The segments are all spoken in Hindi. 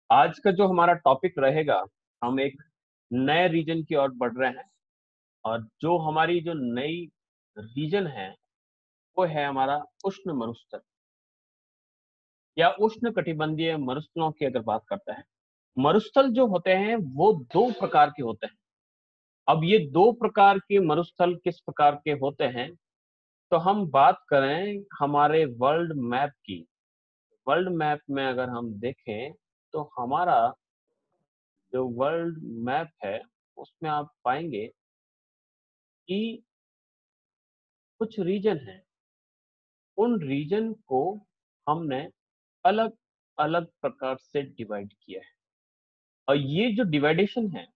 आज का जो हमारा टॉपिक रहेगा, हम एक नए रीजन की ओर बढ़ रहे हैं। और जो हमारी जो नई रीजन है वो है हमारा उष्ण मरुस्थल या उष्ण कटिबंधीय मरुस्थलों की अगर बात करते हैं। मरुस्थल जो होते हैं वो दो प्रकार के होते हैं। अब ये दो प्रकार के मरुस्थल किस प्रकार के होते हैं, तो हम बात करें हमारे वर्ल्ड मैप की। वर्ल्ड मैप में अगर हम देखें तो हमारा जो वर्ल्ड मैप है उसमें आप पाएंगे कि कुछ रीजन हैं। उन रीजन को हमने अलग अलग प्रकार से डिवाइड किया है, और ये जो डिवाइडेशन है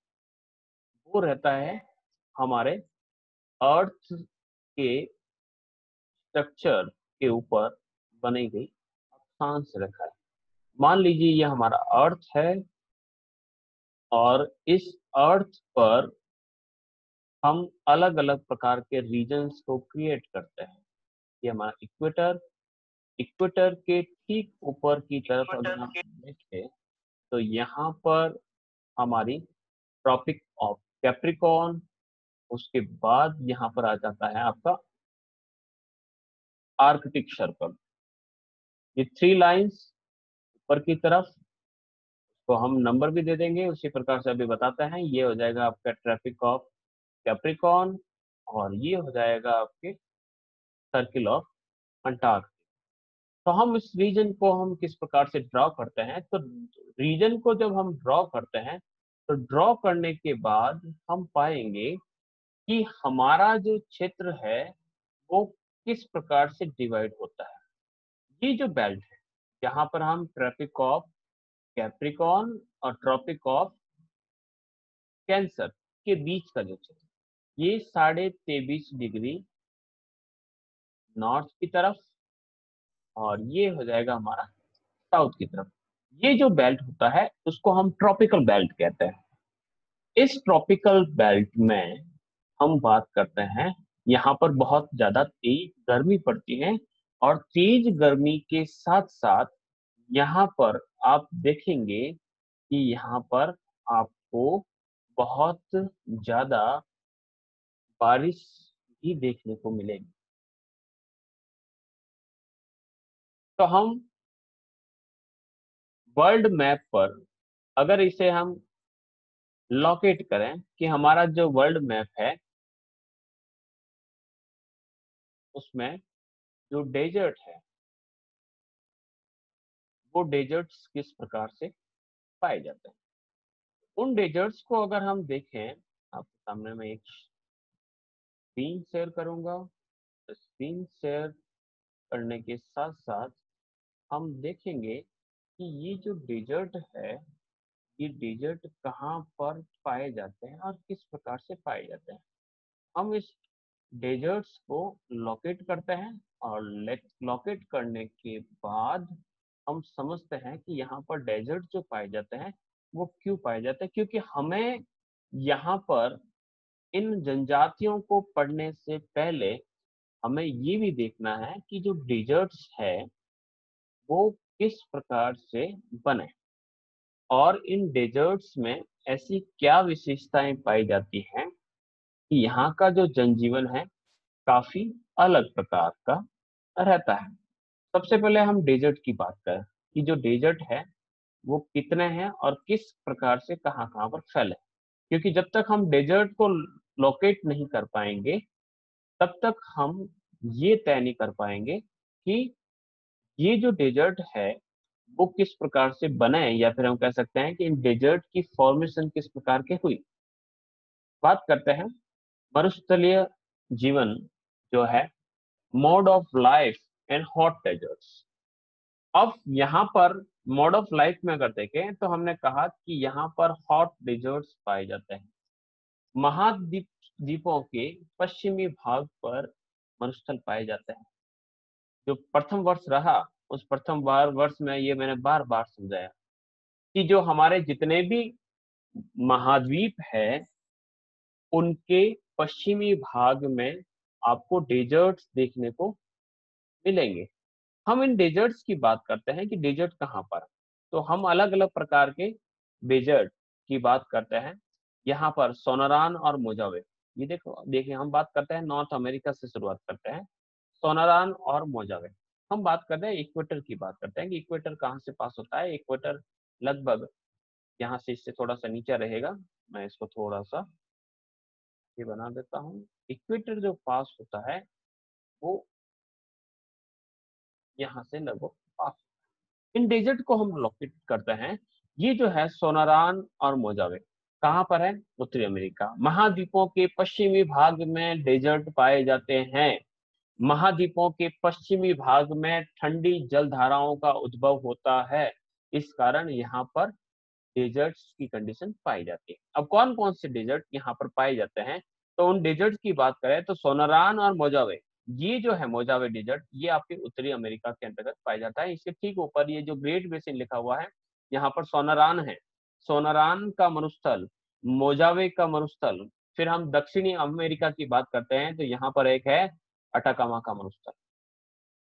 वो रहता है हमारे अर्थ के स्ट्रक्चर के ऊपर बनाई गई अक्षांश रेखा है। मान लीजिए ये हमारा अर्थ है, और इस अर्थ पर हम अलग अलग प्रकार के रीजन्स को क्रिएट करते हैं। ये हमारा इक्वेटर, इक्वेटर के ठीक ऊपर की तरफ अगर हम देखें तो यहाँ पर हमारी ट्रॉपिक ऑफ कैप्रिकॉर्न, उसके बाद यहाँ पर आ जाता है आपका आर्कटिक सर्कल। ये थ्री लाइंस ऊपर की तरफ को हम नंबर भी दे देंगे, उसी प्रकार से अभी बताते हैं। ये हो जाएगा आपका ट्रॉपिक ऑफ कैप्रिकॉर्न, और ये हो जाएगा आपके सर्किल ऑफ अंटार्कटिका। तो हम इस रीजन को हम किस प्रकार से ड्रॉ करते हैं, तो रीजन को जब हम ड्रॉ करते हैं तो ड्रॉ करने के बाद हम पाएंगे कि हमारा जो क्षेत्र है वो किस प्रकार से डिवाइड होता है। ये जो बेल्ट है, यहाँ पर हम ट्रॉपिक ऑफ कैप्रिकॉर्न और ट्रॉपिक ऑफ कैंसर के बीच का जो क्षेत्र, ये 23.5 डिग्री नॉर्थ की तरफ, और ये हो जाएगा हमारा साउथ की तरफ। ये जो बेल्ट होता है उसको हम ट्रॉपिकल बेल्ट कहते हैं। इस ट्रॉपिकल बेल्ट में हम बात करते हैं, यहाँ पर बहुत ज्यादा तेज गर्मी पड़ती है, और तेज गर्मी के साथ साथ यहाँ पर आप देखेंगे कि यहाँ पर आपको बहुत ज्यादा बारिश भी देखने को मिलेगी। तो हम वर्ल्ड मैप पर अगर इसे हम लोकेट करें कि हमारा जो वर्ल्ड मैप है उसमें जो डेजर्ट है वो डेजर्ट्स किस प्रकार से पाए जाते हैं। उन डेजर्ट्स को अगर हम देखें, आपके सामने मैं एक स्क्रीन शेयर करूंगा। तो स्क्रीन शेयर करने के साथ साथ हम देखेंगे कि ये जो डेजर्ट है, ये डेजर्ट कहाँ पर पाए जाते हैं और किस प्रकार से पाए जाते हैं। हम इस डेजर्ट्स को लोकेट करते हैं, और लोकेट करने के बाद हम समझते हैं कि यहाँ पर डेजर्ट जो पाए जाते हैं वो क्यों पाए जाते हैं, क्योंकि हमें यहाँ पर इन जनजातियों को पढ़ने से पहले हमें ये भी देखना है कि जो डेजर्ट्स है वो किस प्रकार से बने, और इन डेजर्ट्स में ऐसी क्या विशेषताएं पाई जाती हैं कि यहाँ का जो जनजीवन है काफी अलग प्रकार का रहता है। सबसे पहले हम डेजर्ट की बात करें कि जो डेजर्ट है वो कितने हैं और किस प्रकार से कहाँ कहाँ पर फैले। क्योंकि जब तक हम डेजर्ट को लोकेट नहीं कर पाएंगे तब तक हम ये तय नहीं कर पाएंगे कि ये जो डेजर्ट है वो किस प्रकार से बने, या फिर हम कह सकते हैं कि इन डेजर्ट की फॉर्मेशन किस प्रकार के हुई। बात करते हैं मरुस्थलीय जीवन जो है, mode of life in hot deserts. अब यहाँ पर मोड ऑफ लाइफ में अगर देखें तो हमने कहा कि यहाँ पर हॉट डेजर्ट्स पाए जाते हैं। महाद्वीप द्वीपों के पश्चिमी भाग पर मरुस्थल पाए जाते हैं। जो प्रथम वर्ष रहा, उस प्रथम बार वर्ष में ये मैंने बार बार समझाया कि जो हमारे जितने भी महाद्वीप है उनके पश्चिमी भाग में आपको डेजर्ट्स देखने को मिलेंगे। हम इन डेजर्ट्स की बात करते हैं कि डेजर्ट कहाँ पर है। तो हम अलग अलग प्रकार के डेजर्ट की बात करते हैं। यहाँ पर सोनारान और मोजावे, ये देखो देखिए हम बात करते हैं नॉर्थ अमेरिका से शुरुआत करते हैं, सोनारान और मोजावे। हम बात करते हैं इक्वेटर की, बात करते हैं कि इक्वेटर कहाँ से पास होता है। इक्वेटर लगभग यहाँ से, इससे थोड़ा सा नीचे रहेगा, मैं इसको थोड़ा सा ये बना देता हूँ। इक्वेटर जो पास होता है वो यहाँ से लगभग पास, इन डेजर्ट को हम लोकेट करते हैं। ये जो है सोनारान और मोजावे कहाँ पर है, उत्तरी अमेरिका महाद्वीपों के पश्चिमी भाग में डेजर्ट पाए जाते हैं। महाद्वीपों के पश्चिमी भाग में ठंडी जलधाराओं का उद्भव होता है, इस कारण यहाँ पर डेजर्ट्स की कंडीशन पाई जाती है। अब कौन कौन से डेजर्ट यहाँ पर पाए जाते हैं, तो उन डेजर्ट की बात करें तो सोनारान और मोजावे, ये जो है मोजावे डेजर्ट, ये आपके उत्तरी अमेरिका के अंतर्गत पाया जाता है। इसके ठीक ऊपर ये जो ग्रेट बेसिन लिखा हुआ है, यहाँ पर सोनारान है, सोनारान का मरुस्थल, मोजावे का मरुस्थल। फिर हम दक्षिणी अमेरिका की बात करते हैं तो यहाँ पर एक है अटाकामा का मरुस्थल,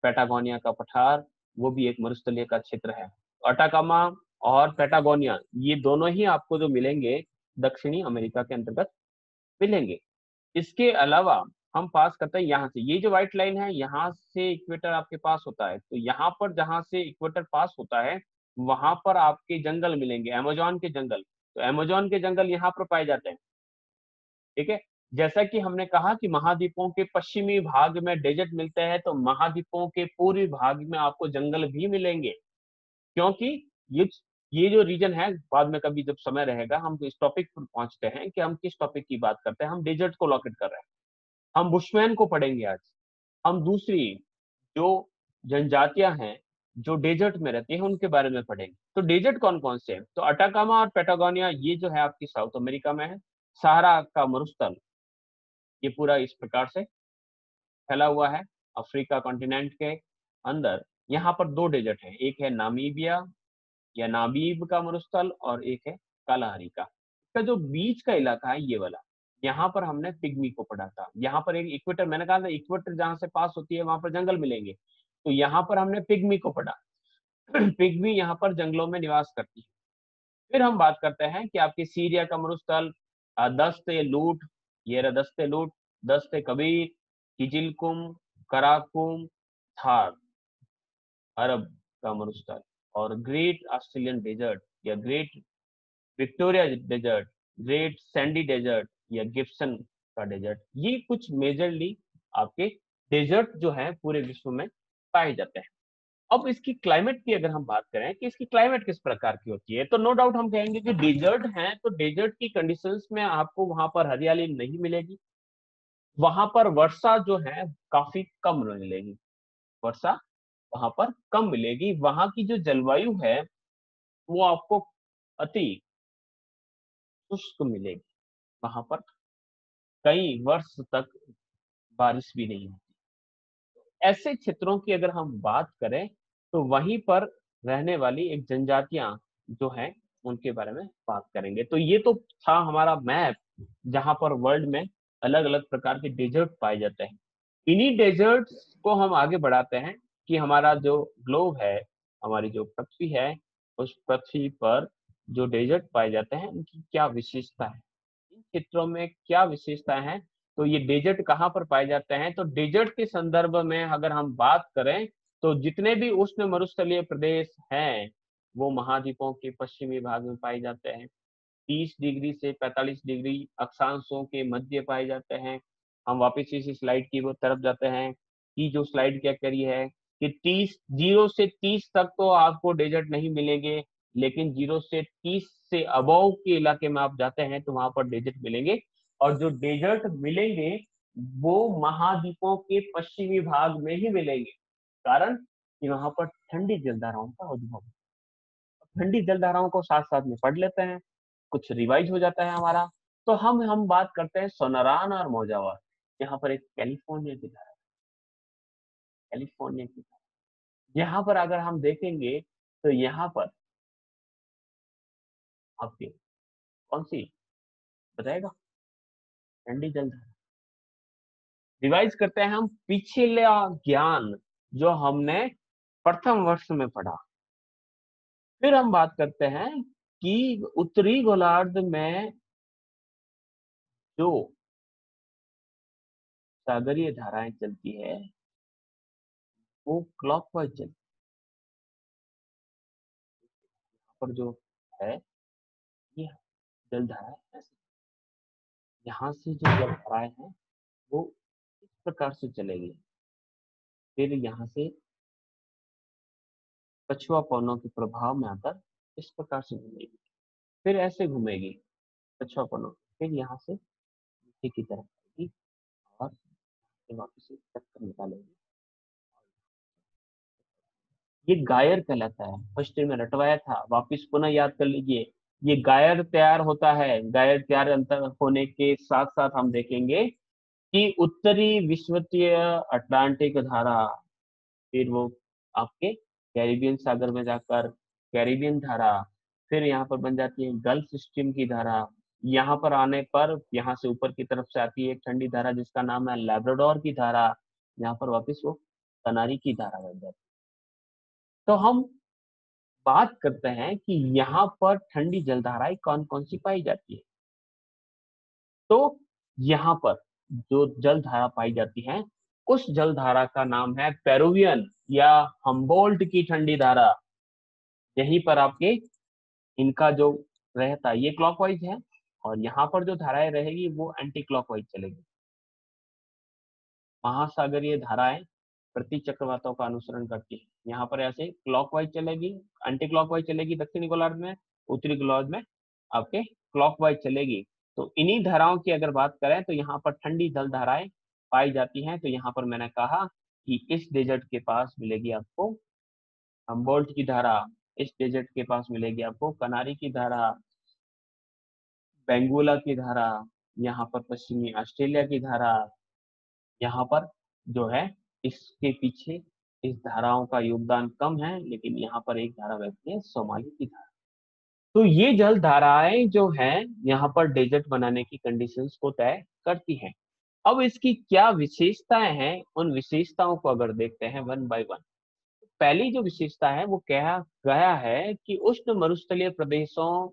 पैटागोनिया का पठार, वो भी एक मरुस्थलीय का क्षेत्र है। अटाकामा और पैटागोनिया ये दोनों ही आपको जो मिलेंगे दक्षिणी अमेरिका के अंतर्गत मिलेंगे। इसके अलावा हम पास करते हैं यहाँ से, ये जो व्हाइट लाइन है यहाँ से इक्वेटर आपके पास होता है, तो यहाँ पर जहां से इक्वेटर पास होता है वहां पर आपके जंगल मिलेंगे, अमेजोन के जंगल। तो अमेजोन के जंगल यहाँ पर पाए जाते हैं, ठीक है। जैसा कि हमने कहा कि महाद्वीपों के पश्चिमी भाग में डेजर्ट मिलते हैं, तो महाद्वीपों के पूर्वी भाग में आपको जंगल भी मिलेंगे, क्योंकि ये ये जो रीजन है, बाद में कभी जब समय रहेगा हम इस टॉपिक पर पहुंचते हैं कि हम किस टॉपिक की बात करते हैं। हम डेजर्ट को लॉकेट कर रहे हैं, हम बुशमैन को पढ़ेंगे आज। हम दूसरी जो जनजातियां हैं जो डेजर्ट में रहती हैं उनके बारे में पढ़ेंगे। तो डेजर्ट कौन कौन से हैं, तो अटाकामा और पेटागोनिया ये जो है आपकी साउथ अमेरिका में है। सहारा का मरुस्थल ये पूरा इस प्रकार से फैला हुआ है अफ्रीका कॉन्टिनेंट के अंदर। यहाँ पर दो डेजर्ट हैं, एक है नामीबिया या नाबीब का मरुस्थल और एक है कालाहारी का। इसका जो बीच का इलाका है ये वाला, यहाँ पर हमने पिग्मी को पढ़ा था। यहाँ पर एक इक्वेटर, मैंने कहा था इक्वेटर जहां से पास होती है वहां पर जंगल मिलेंगे, तो यहाँ पर हमने पिग्मी को पढ़ा। पिग्मी यहाँ पर जंगलों में निवास करती है। फिर हम बात करते हैं कि आपकी सीरिया का मरुस्थल, दस्ते लूट, ये रहा Dasht e Lut, Dasht e Kavir, Kyzylkum, Karakum, Thar, अरब का मरुस्थल, और ग्रेट ऑस्ट्रेलियन डेजर्ट या Great Victoria Desert, Great Sandy Desert या गिब्सन का डेजर्ट, ये कुछ मेजरली आपके डेजर्ट जो है पूरे विश्व में पाए जाते हैं। अब इसकी क्लाइमेट की अगर हम बात करें कि इसकी क्लाइमेट किस प्रकार की होती है, तो नो डाउट हम कहेंगे कि डेजर्ट है तो डेजर्ट की कंडीशंस में आपको वहां पर हरियाली नहीं मिलेगी, वहां पर वर्षा जो है काफी कम मिलेगी, वर्षा वहां पर कम मिलेगी। वहां की जो जलवायु है वो आपको अति शुष्क मिलेगी, वहां पर कई वर्ष तक बारिश भी नहीं होती। ऐसे क्षेत्रों की अगर हम बात करें तो वहीं पर रहने वाली एक जनजातियां जो हैं उनके बारे में बात करेंगे। तो ये तो था हमारा मैप जहां पर वर्ल्ड में अलग अलग प्रकार के डेजर्ट पाए जाते हैं। इन्हीं डेजर्ट्स को हम आगे बढ़ाते हैं कि हमारा जो ग्लोब है, हमारी जो पृथ्वी है, उस पृथ्वी पर जो डेजर्ट पाए जाते हैं उनकी क्या विशेषता है, इन क्षेत्रों में क्या विशेषताएं हैं। तो ये डेजर्ट कहाँ पर पाए जाते हैं, तो डेजर्ट के संदर्भ में अगर हम बात करें तो जितने भी उष्ण मरुस्थलीय प्रदेश हैं वो महाद्वीपों के पश्चिमी भाग में पाए जाते हैं। 30 डिग्री से 45 डिग्री अक्षांशों के मध्य पाए जाते हैं। हम वापस इस स्लाइड की वो तरफ जाते हैं कि जो स्लाइड क्या करी है कि 30 जीरो से 30 तक तो आपको डेजर्ट नहीं मिलेंगे, लेकिन जीरो से 30 से अबव के इलाके में आप जाते हैं तो वहां पर डेजर्ट मिलेंगे। और जो डेजर्ट मिलेंगे वो महाद्वीपों के पश्चिमी भाग में ही मिलेंगे, कारण कि वहां पर ठंडी जलधाराओं का उद्भव। ठंडी जलधाराओं को साथ साथ में पढ़ लेते हैं, कुछ रिवाइज हो जाता है हमारा। तो हम बात करते हैं सोनारान और मोजावा। यहाँ पर एक कैलिफोर्निया की धारा, कैलिफोर्निया की धारा, यहाँ पर अगर हम देखेंगे तो यहाँ पर आपके कौन सी बताएगा, ठंडी जलधारा। रिवाइज करते हैं हम पिछला ज्ञान जो हमने प्रथम वर्ष में पढ़ा। फिर हम बात करते हैं कि उत्तरी गोलार्ध में जो सागरीय धाराएं चलती है वो क्लॉकवाइज चलती है। पर जो है ये जलधाराएं यहाँ से जो जलधाराएं हैं वो इस प्रकार से चलेगी, फिर यहाँ से पछुआ पवनों के प्रभाव में आकर इस प्रकार से घूमेगी, फिर ऐसे घूमेगी पछुआ पवनों, फिर यहाँ से नीचे की तरफ आएगी और फिर वापस से चक्कर निकालेगी। ये गायर कहलाता है, फर्स्ट में रटवाया था, वापस पुनः याद कर लीजिए। ये गायर तैयार होता है, गायर तैयार अंतर होने के साथ साथ हम देखेंगे कि उत्तरी विषुवतीय अटलांटिक धारा, फिर वो आपके कैरिबियन सागर में जाकर कैरिबियन धारा, फिर यहाँ पर बन जाती है गल्फ स्ट्रीम की धारा, यहाँ पर आने पर यहाँ से ऊपर की तरफ से आती है एक ठंडी धारा जिसका नाम है लैब्राडोर की धारा, यहाँ पर वापस वो कनारी की धारा बन जाती है। तो हम बात करते हैं कि यहाँ पर ठंडी जलधाराएं कौन कौन सी पाई जाती है। तो यहाँ पर जो जलधारा पाई जाती है उस जलधारा का नाम है पेरुवियन या हम्बोल्ट की ठंडी धारा। यहीं पर आपके इनका जो रहता है ये क्लॉकवाइज है और यहाँ पर जो धाराएं रहेगी वो एंटी क्लॉकवाइज चलेगी। महासागरीय धाराएं प्रति चक्रवातों का अनुसरण करती है, यहाँ पर ऐसे क्लॉकवाइज चलेगी, एंटी क्लॉकवाइज चलेगी दक्षिणी गोलार्ध में, उत्तरी गोलार्ध में आपके क्लॉकवाइज चलेगी। तो इन्हीं धाराओं की अगर बात करें तो यहाँ पर ठंडी जल धाराएं पाई जाती हैं। तो यहाँ पर मैंने कहा कि इस डेजर्ट के पास मिलेगी आपको हम्बोल्ट की धारा, इस डेजर्ट के पास मिलेगी आपको कनारी की धारा, बेंगुला की धारा, यहाँ पर पश्चिमी ऑस्ट्रेलिया की धारा, यहाँ पर जो है इसके पीछे इस धाराओं का योगदान कम है, लेकिन यहाँ पर एक धारा बहती है सोमाली की धारा। तो ये जल धाराएं जो हैं यहाँ पर डेजर्ट बनाने की कंडीशंस को तय करती हैं। अब इसकी क्या विशेषताएं हैं, उन विशेषताओं को अगर देखते हैं वन बाय वन। पहली जो विशेषता है वो कहा गया है कि उष्ण मरुस्थलीय प्रदेशों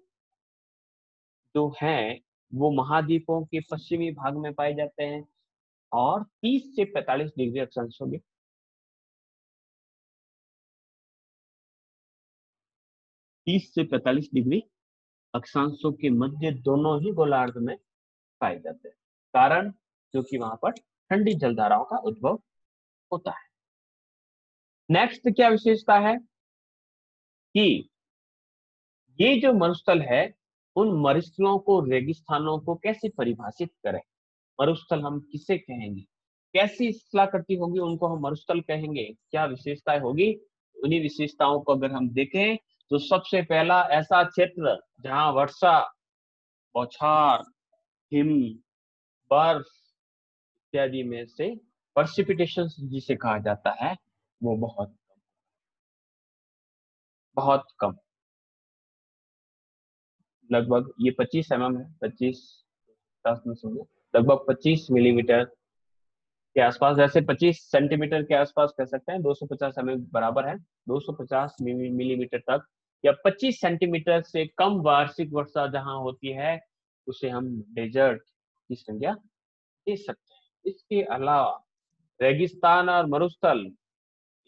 जो हैं वो महाद्वीपों के पश्चिमी भाग में पाए जाते हैं और 30 से 45 डिग्री अक्षांशों में 30 से 45 डिग्री अक्षांशों के मध्य दोनों ही गोलार्ध में पाए जाते हैं। कारण क्योंकि वहां पर ठंडी जलधाराओं का उद्भव होता है। नेक्स्ट क्या विशेषता है कि ये जो मरुस्थल है उन मरुस्थलों को रेगिस्तानों को कैसे परिभाषित करें। मरुस्थल हम किसे कहेंगे, कैसी स्थलाकृति होगी उनको हम मरुस्थल कहेंगे, क्या विशेषताएं होगी। उन्हीं विशेषताओं को अगर हम देखें तो सबसे पहला ऐसा क्षेत्र जहां वर्षा, बौछार, हिम, बर्फ इत्यादि में से प्रेसिपिटेशन जिसे कहा जाता है वो बहुत बहुत कम, लगभग ये 25 mm है, 25 में समझो लगभग 25 मिलीमीटर के आसपास, जैसे 25 सेंटीमीटर के आसपास कह सकते हैं, 250 बराबर है 250 मिलीमीटर तक, या 25 सेंटीमीटर से कम वार्षिक वर्षा जहां होती है उसे हम डेजर्ट की संज्ञा दे सकते हैं। इसके अलावा रेगिस्तान और मरुस्थल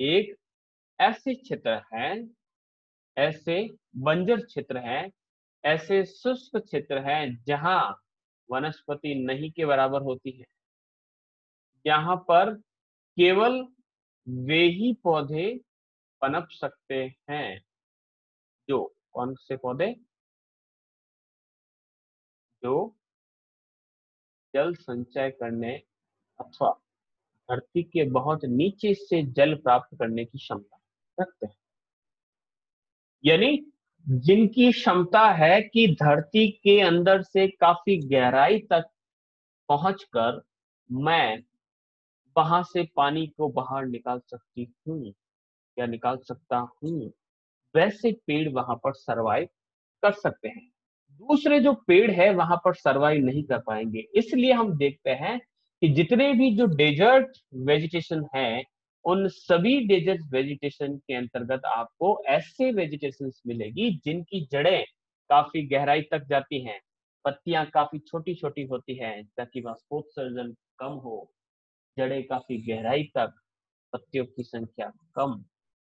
एक ऐसे क्षेत्र हैं, ऐसे बंजर क्षेत्र हैं, ऐसे शुष्क क्षेत्र हैं जहां वनस्पति नहीं के बराबर होती है। यहाँ पर केवल वे ही पौधे पनप सकते हैं जो, कौन से पौधे, जो जल संचय करने अथवा धरती के बहुत नीचे से जल प्राप्त करने की क्षमता रखते हैं। यानी जिनकी क्षमता है कि धरती के अंदर से काफी गहराई तक पहुंचकर मैं वहां से पानी को बाहर निकाल सकती हूँ या निकाल सकता हूँ, वैसे पेड़ वहां पर सरवाइव कर सकते हैं। दूसरे जो पेड़ है वहां पर सरवाइव नहीं कर पाएंगे। इसलिए हम देखते हैं कि जितने भी जो डेजर्ट वेजिटेशन है उन सभी डेजर्ट वेजिटेशन के अंतर्गत आपको ऐसे वेजिटेशन मिलेगी जिनकी जड़ें काफी गहराई तक जाती हैं, पत्तियां काफी छोटी छोटी होती हैं ताकि वाष्पोत्सर्जन कम हो, जड़ें काफी गहराई तक, पत्तियों की संख्या कम,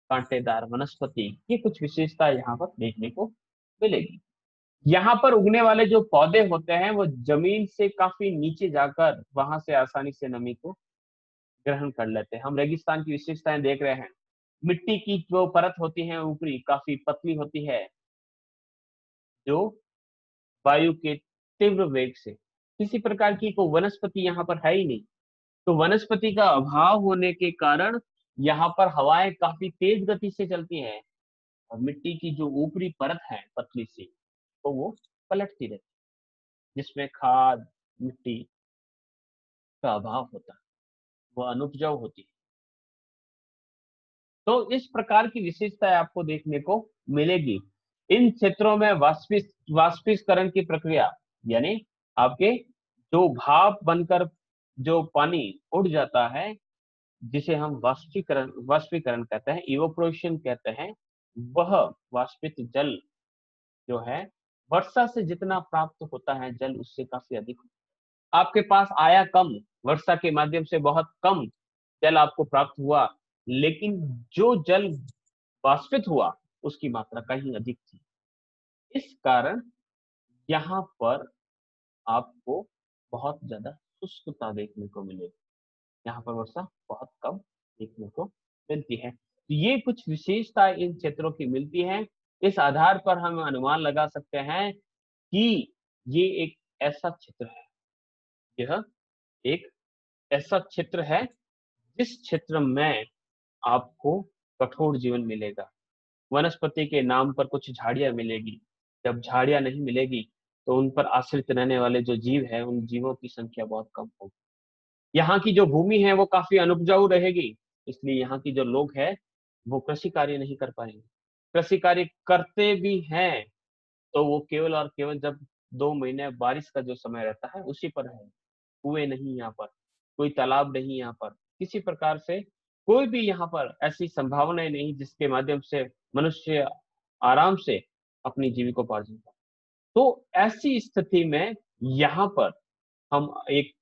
कांटेदार वनस्पति, ये कुछ विशेषता यहाँ पर देखने को मिलेगी। यहाँ पर उगने वाले जो पौधे होते हैं वो जमीन से काफी नीचे जाकर वहां से आसानी से नमी को ग्रहण कर लेते हैं। हम रेगिस्तान की विशेषताएं देख रहे हैं, मिट्टी की जो परत होती है ऊपरी काफी पतली होती है, जो वायु के तीव्र वेग से, किसी प्रकार की कोई वनस्पति यहाँ पर है ही नहीं, तो वनस्पति का अभाव होने के कारण यहाँ पर हवाएं काफी तेज गति से चलती हैं और मिट्टी की जो ऊपरी परत है पतली सी, तो वो पलटती रहती है, जिसमें खाद मिट्टी का अभाव होता है, वह अनुपजाऊ होती है। तो इस प्रकार की विशेषताएं आपको देखने को मिलेगी। इन क्षेत्रों में वाष्पीकरण की प्रक्रिया, यानी आपके जो भाप बनकर जो पानी उड़ जाता है, जिसे हम वाष्पीकरण कहते हैं, इवोपोरेशन कहते हैं, वह वाष्पित जल जो है वर्षा से जितना प्राप्त होता है जल उससे काफी अधिक, आपके पास आया कम, वर्षा के माध्यम से बहुत कम जल आपको प्राप्त हुआ, लेकिन जो जल वाष्पित हुआ उसकी मात्रा कहीं अधिक थी। इस कारण यहाँ पर आपको बहुत ज्यादा शुष्कता देखने को मिलेगी, यहाँ पर वर्षा बहुत कम देखने को मिलती है। तो ये कुछ विशेषता इन क्षेत्रों की मिलती हैं। इस आधार पर हम अनुमान लगा सकते हैं कि ये एक ऐसा क्षेत्र है, यह एक ऐसा क्षेत्र है जिस क्षेत्र में आपको कठोर जीवन मिलेगा। वनस्पति के नाम पर कुछ झाड़ियां मिलेगी, जब झाड़ियां नहीं मिलेगी तो उन पर आश्रित रहने वाले जो जीव है उन जीवों की संख्या बहुत कम होगी। यहाँ की जो भूमि है वो काफी अनुपजाऊ रहेगी, इसलिए यहाँ की जो लोग हैं वो कृषि कार्य नहीं कर पाएंगे। कृषि कार्य करते भी हैं तो वो केवल और केवल जब 2 महीने बारिश का जो समय रहता है उसी पर है। कुएं नहीं यहाँ पर, कोई तालाब नहीं यहाँ पर, किसी प्रकार से कोई भी यहाँ पर ऐसी संभावनाएं नहीं जिसके माध्यम से मनुष्य आराम से अपनी जीविकोपार्जन करे। तो ऐसी स्थिति में यहाँ पर हम एक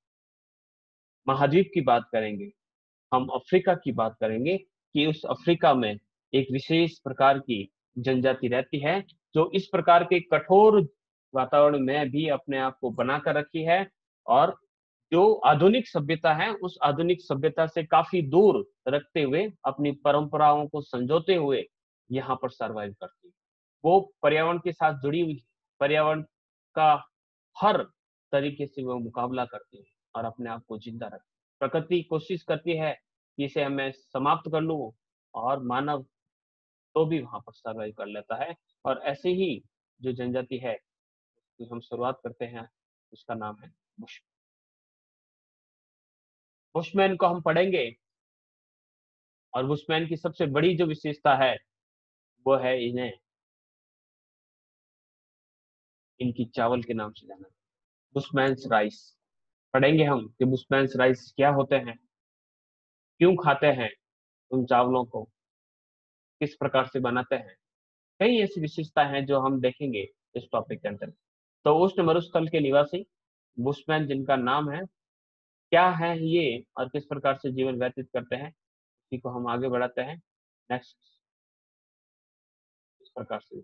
महाद्वीप की बात करेंगे, हम अफ्रीका की बात करेंगे कि उस अफ्रीका में एक विशेष प्रकार की जनजाति रहती है जो इस प्रकार के कठोर वातावरण में भी अपने आप को बनाकर रखी है और जो आधुनिक सभ्यता है उस आधुनिक सभ्यता से काफी दूर रखते हुए अपनी परंपराओं को संजोते हुए यहाँ पर सरवाइव करती है। वो पर्यावरण के साथ जुड़ी हुई, पर्यावरण का हर तरीके से वो मुकाबला करती है और अपने आप को जिंदा रखती है। प्रकृति कोशिश करती है कि इसे मैं समाप्त कर लूं और मानव तो भी वहां पर सर्वाइव कर लेता है। और ऐसे ही जो जनजाति है तो हम शुरुआत करते हैं, उसका नाम है बुश। बुशमैन को हम पढ़ेंगे और बुशमैन की सबसे बड़ी जो विशेषता है वो है इन्हें इनकी चावल के नाम से जाना, बुशमैन्स राइस। पढ़ेंगे हम कि बुशमैन्स राइस क्या होते हैं, क्यों खाते हैं उन चावलों को, किस प्रकार से बनाते हैं, कई ऐसी विशेषता हैं जो हम देखेंगे इस टॉपिक के अंदर। तो उष्ण मरुस्थल के निवासी बुशमैन जिनका नाम है, क्या है ये और किस प्रकार से जीवन व्यतीत करते हैं, इसी को हम आगे बढ़ाते हैं। नेक्स्ट इस प्रकार से,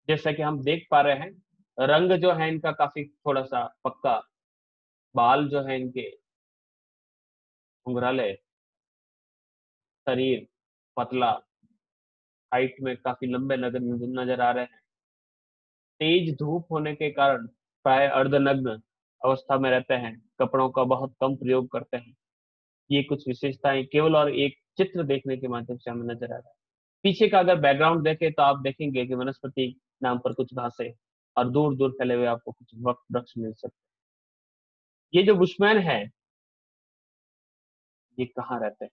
जैसा कि हम देख पा रहे हैं, रंग जो है इनका काफी थोड़ा सा पक्का, बाल जो है इनके घुंघराले, शरीर पतला, हाइट में काफी लंबे नजर आ रहे हैं, तेज धूप होने के कारण प्राय अर्धनग्न अवस्था में रहते हैं, कपड़ों का बहुत कम प्रयोग करते हैं। ये कुछ विशेषताएं केवल और एक चित्र देखने के माध्यम से हमें नजर आ रहा है। पीछे का अगर बैकग्राउंड देखें तो आप देखेंगे कि वनस्पति नाम पर कुछ घासें और दूर दूर फैले हुए आपको कुछ वृक्ष मिल सकते हैं। ये जो बुशमैन है ये कहाँ रहते हैं,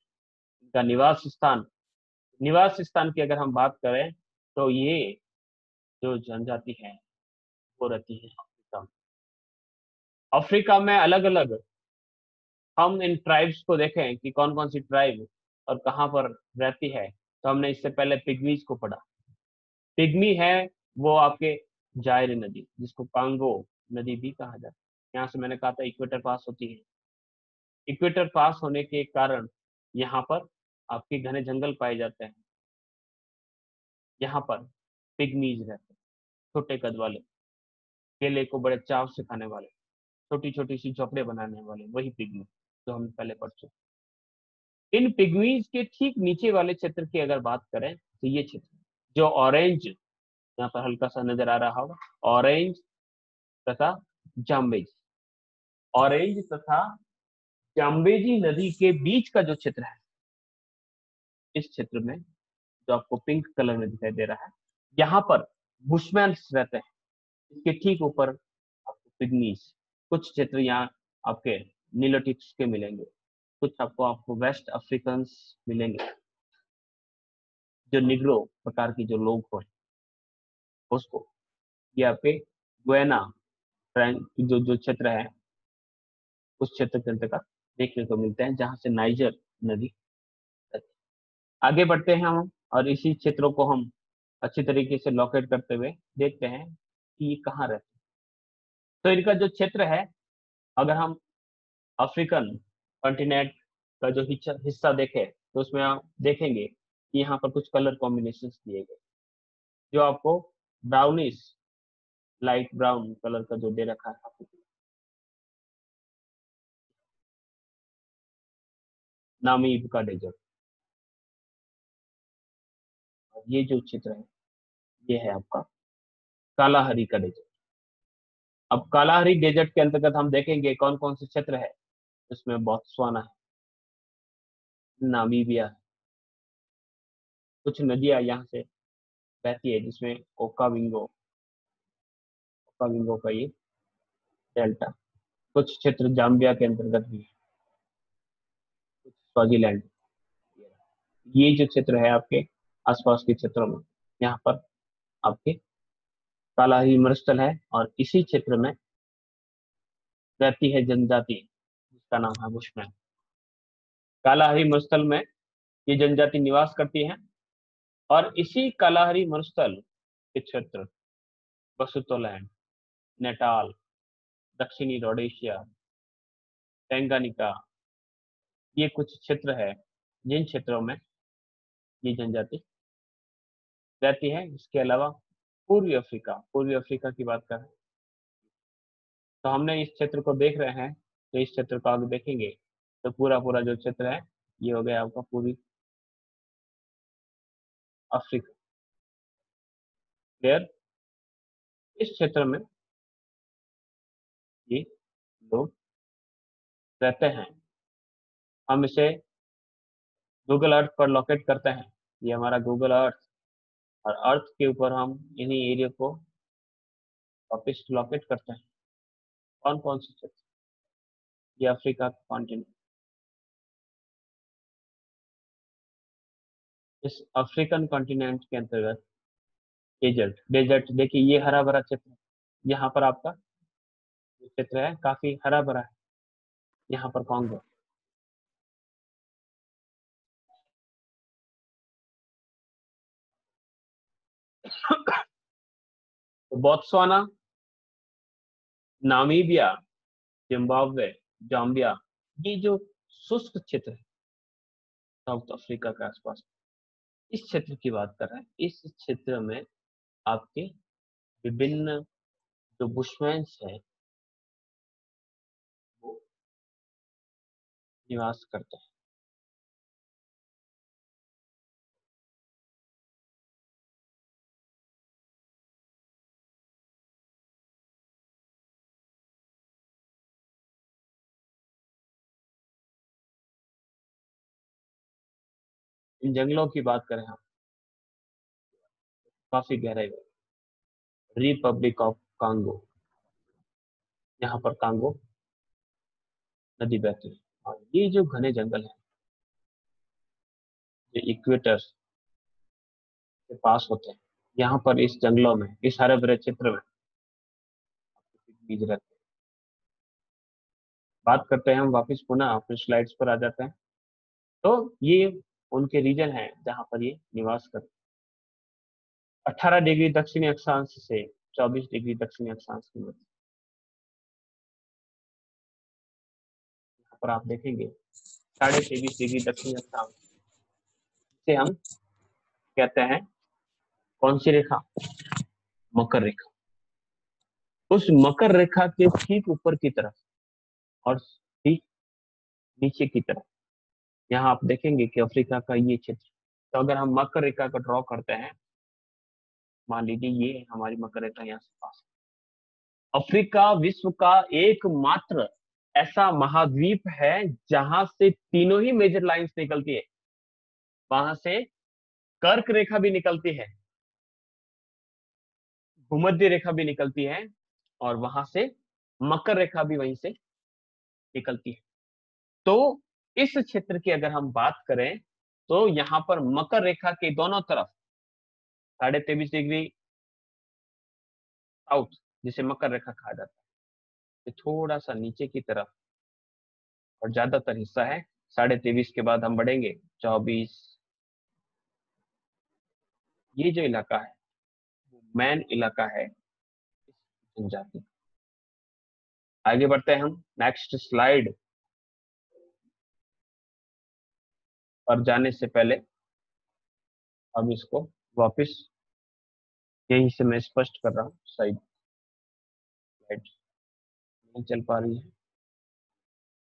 इनका निवास स्थान की अगर हम बात करें तो ये जो जनजाति है वो रहती है अफ्रीका में। अफ्रीका में अलग अलग हम इन ट्राइब्स को देखें कि कौन कौन सी ट्राइब और कहाँ पर रहती है, तो हमने इससे पहले पिग्मीज को पढ़ा। पिग्मी है वो आपके जायरी नदी, जिसको कांगो नदी भी कहा जाता है। यहाँ से मैंने कहा था इक्वेटर पास होती है। इक्वेटर पास होने के कारण यहाँ पर आपके घने जंगल पाए जाते हैं। यहाँ पर पिग्मीज रहते हैं, छोटे कद वाले, केले को बड़े चाव से खाने वाले, छोटी छोटी सी झोपड़े बनाने वाले, वही पिग्मी जो हम पहले पढ़ चुके। इन पिग्मीज के ठीक नीचे वाले क्षेत्र की अगर बात करें तो ये क्षेत्र जो ऑरेंज यहाँ पर हल्का सा नजर आ रहा होगा, ऑरेंज तथा जाम्बेजी, ऑरेंज तथा जाम्बेजी नदी के बीच का जो क्षेत्र है, इस क्षेत्र में जो आपको पिंक कलर में दिखाई दे रहा है, यहाँ पर बुशमैन्स रहते हैं। इसके ठीक ऊपर आपको पिग्मीज, कुछ क्षेत्र यहाँ आपके नीलोटिक्स के मिलेंगे, कुछ आपको वेस्ट अफ्रीकन्स मिलेंगे, जो निग्रो प्रकार की जो लोग हो उसको, ये आपके गुयाना जो जो क्षेत्र है उस क्षेत्र के अंतर्गत देखने को मिलते हैं, जहां से नाइजर नदी। आगे बढ़ते हैं हम और इसी क्षेत्रों को हम अच्छी तरीके से लोकेट करते हुए देखते हैं कि ये कहाँ रहते हैं। तो इनका जो क्षेत्र है, अगर हम अफ्रीकन कॉन्टिनेंट का जो हिस्सा देखें तो उसमें आप देखेंगे कि यहाँ पर कुछ कलर कॉम्बिनेशन दिए गए, जो आपको ब्राउनिश लाइट ब्राउन कलर का जो दे रखा है। नामीब का डेजर्ट, ये जो क्षेत्र है ये है आपका कालाहरी का डेजर्ट। अब कालाहरी डेजर्ट के अंतर्गत हम देखेंगे कौन कौन से क्षेत्र है। इसमें बोत्सवाना है, नामीबिया है, कुछ नदियां यहाँ से बहती है जिसमें ओकाविंगो का ये डेल्टा, कुछ क्षेत्र जाम्बिया के अंतर्गत भी है, कुछ स्वाजीलैंड। ये जो क्षेत्र है आपके आसपास के क्षेत्रों में, यहाँ पर आपके कालाही मरुस्थल है और इसी क्षेत्र में रहती है जनजाति जिसका नाम है बुशमैन। कालाहारी मरुस्थल में ये जनजाति निवास करती है और इसी कालाहारी मरुस्थल के क्षेत्र बसुतोलैंड, नेटाल, दक्षिणी रोडेशिया, टेंगानिका, ये कुछ क्षेत्र है जिन क्षेत्रों में ये जनजाति रहती है। इसके अलावा पूर्वी अफ्रीका की बात करें तो हमने इस क्षेत्र को देख रहे हैं, तो इस क्षेत्र को आगे देखेंगे तो पूरा पूरा जो क्षेत्र है ये हो गया आपका पूर्वी अफ्रीका। क्लियर? इस क्षेत्र में ये लोग रहते हैं। हम इसे गूगल अर्थ पर लोकेट करते हैं, ये हमारा गूगल अर्थ, और अर्थ के ऊपर हम इन्हीं एरिया को वापिस लोकेट करते हैं। कौन कौन से क्षेत्र? ये अफ्रीका कॉन्टिनेंट, इस अफ्रीकन कॉन्टिनेंट के अंतर्गत डेजर्ट, डेजर्ट देखिए ये हरा भरा क्षेत्र है। यहाँ पर आपका जो क्षेत्र है काफी हरा भरा है, यहाँ पर कॉन्गो। तो बोत्सवाना, नामीबिया, जिम्बाब्वे, जाम्बिया, ये जो शुष्क क्षेत्र है साउथ अफ्रीका के आसपास, इस क्षेत्र की बात कर रहे हैं। इस क्षेत्र में आपके विभिन्न जो बुशमैन्स है वो निवास करते हैं। इन जंगलों की बात करें हम, काफी गहराई में रिपब्लिक ऑफ कांगो, यहाँ पर कांगो नदी बहती है। और ये जो घने जंगल है जो इक्वेटर के पास होते हैं, यहाँ पर इस जंगलों में, इस हरे भरे क्षेत्र में बीज रहते हैं। बात करते हैं हम वापस पुनः अपने स्लाइड्स पर आ जाते हैं। तो ये उनके रीजन है जहां पर ये निवास करते हैं। 18 डिग्री दक्षिणी अक्षांश से 24 डिग्री दक्षिणी अक्षांश की मध्य, यहाँ पर आप देखेंगे 23.5 डिग्री दक्षिणी अक्षांश से हम कहते हैं कौन सी रेखा, मकर रेखा। उस मकर रेखा के ठीक ऊपर की तरफ और ठीक नीचे की तरफ यहाँ आप देखेंगे कि अफ्रीका का ये क्षेत्र। तो अगर हम मकर रेखा को ड्रॉ करते हैं, मान लीजिए ये हमारी मकर रेखा यहाँ से पास, अफ्रीका विश्व का एकमात्र ऐसा महाद्वीप है जहां से तीनों ही मेजर लाइंस निकलती है। वहां से कर्क रेखा भी निकलती है, भूमध्य रेखा भी निकलती है, और वहां से मकर रेखा भी वहीं से निकलती है। तो इस क्षेत्र की अगर हम बात करें तो यहाँ पर मकर रेखा के दोनों तरफ 23.5 डिग्री साउथ, जिसे मकर रेखा कहा जाता है, ये थोड़ा सा नीचे की तरफ और ज्यादातर हिस्सा है 23.5 के बाद हम बढ़ेंगे 24। ये जो इलाका है मैन इलाका है जनजाति। आगे बढ़ते हैं हम नेक्स्ट स्लाइड पर जाने से पहले अब इसको वापस यहीं से मैं स्पष्ट कर रहा हूँ, साइड स्लाइड नहीं चल पा रही है।